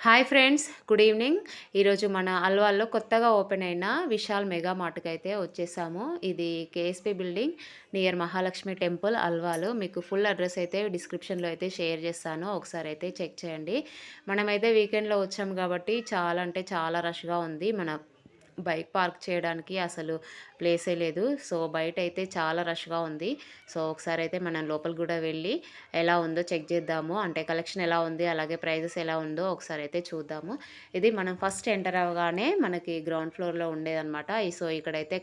Hi friends, good evening. ఈరోజు మన అల్వాల్లో కొత్తగా ఓపెన్ అయిన విశాల్ మెగా మార్ట్‌కి అయితే వచ్చేసాము. ఇది KSP building near Mahalakshmi temple Alwal. మీకు ఫుల్ అడ్రస్ అయితే డిస్క్రిప్షన్‌లో అయితే షేర్ చేస్తాను. ఒకసారి అయితే చెక్ చేయండి. మనమైతే వీకెండ్‌లో వచ్చాము కాబట్టి చాలా అంటే చాలా రష్‌గా ఉంది. బైక్ పార్క్ చేయడానికి అసలు ప్లేసే లేదు. సో, బయటైతే చాలా రష్‌గా ఉంది. సో, ఒకసారైతే మనం లోపలికి గూడా వెళ్ళి ఎలా ఉందో చెక్ చేద్దాము. అంటే కలెక్షన్ ఎలా ఉంది, అలాగే ప్రైజెస్ ఎలా ఉందో ఒకసారైతే చూద్దాము. ఇది మనం ఫస్ట్ ఎంటర్ అవ్వగానే మనకి గ్రౌండ్ ఫ్లోర్‌లో ఉండేదనమాట. సో, ఇక్కడైతే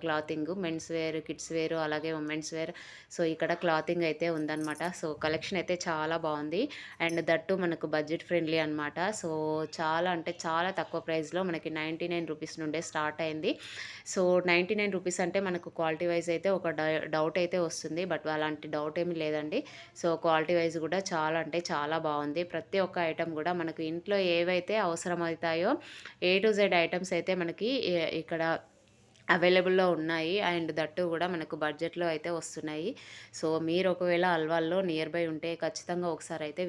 clothing men's wear, kids wear అలాగే ఉమెన్స్ వేర్. సో, ఇక్కడ క్లాతింగ్ అయితే ఉందనమాట. సో, కలెక్షన్ అయితే చాలా బావుంది. అండ్ దట్టు మనకు బడ్జెట్ ఫ్రెండ్లీ అనమాట. సో, చాలా అంటే చాలా తక్కువ ప్రైస్‌లో మనకి 99 రూపీస్ నుండే స్టార్ట్ అయింది. సో, 99 రూపీస్ అంటే మనకు క్వాలిటీ వైస్ అయితే ఒక డౌట్ అయితే వస్తుంది. బట్ అలాంటి డౌట్ ఏమి లేదండి. సో, క్వాలిటీ వైస్ కూడా చాలా అంటే చాలా బావుంది. ప్రతి ఒక్క ఐటెమ్ కూడా మనకు ఇంట్లో ఏవైతే అవసరమవుతాయో ఏ టు జెడ్ ఐటెమ్స్ అయితే మనకి ఇక్కడ అవైలబుల్‌లో ఉన్నాయి. అండ్ దట్టు గూడా మనకు బడ్జెట్‌లో అయితే వస్తున్నాయి. సో, మీరు ఒకవేళ అల్వాల్లో నియర్ బై ఉంటే ఖచ్చితంగా ఒకసారయితే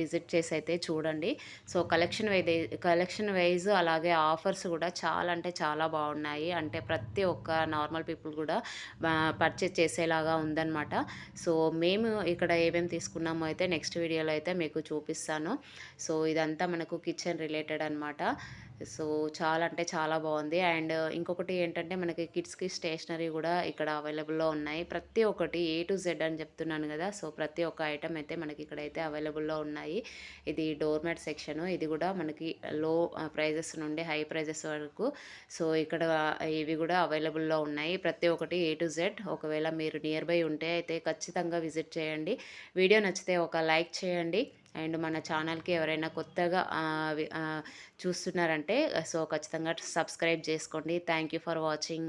విజిట్ చేసైతే చూడండి. సో, కలెక్షన్ వైస్ అలాగే ఆఫర్స్ గూడా చాలా అంటే చాలా బాగున్నాయి. అంటే ప్రతి ఒక్క నార్మల్ పీపుల్ గూడా పర్చేజ్ చేసేలాగా ఉందనమాట. సో, మేము ఇక్కడ ఏమేమి తీసుకున్నామో అయితే నెక్స్ట్ వీడియోలో అయితే మీకు చూపిస్తాను. సో, ఇదంతా మనకు కిచెన్ రిలేటెడ్ అనమాట. సో, చాలా అంటే చాలా బావుంది. అండ్ ఇంకొకటి ఏంటంటే మనకి కిడ్స్‌కి స్టేషనరీ గూడా ఇక్కడ అవైలబుల్‌లో ఉన్నాయి. ప్రతి ఒక్కటి ఏ టు జెడ్ అని చెప్తున్నాను గదా! సో, ప్రతి ఒక్క ఐటెమ్ అయితే మనకి ఇక్కడైతే అవైలబుల్‌లో ఉన్నాయి. ఇది డోర్ మ్యాట్ సెక్షను. ఇది గూడా మనకి లో ప్రైజెస్ నుండి హై ప్రైజెస్ వరకు. సో, ఇక్కడ ఇవి గూడా అవైలబుల్‌లో ఉన్నాయి. ప్రతి ఒక్కటి ఏ టు జెడ్. ఒకవేళ మీరు నియర్ బై ఉంటే అయితే ఖచ్చితంగా విజిట్ చేయండి. వీడియో నచ్చితే ఒక లైక్ చేయండి. అండ్ మన ఛానల్‌కి ఎవరైనా కొత్తగా చూస్తున్నారంటే సో, ఖచ్చితంగా సబ్స్క్రైబ్ చేసుకోండి. Thank you for watching.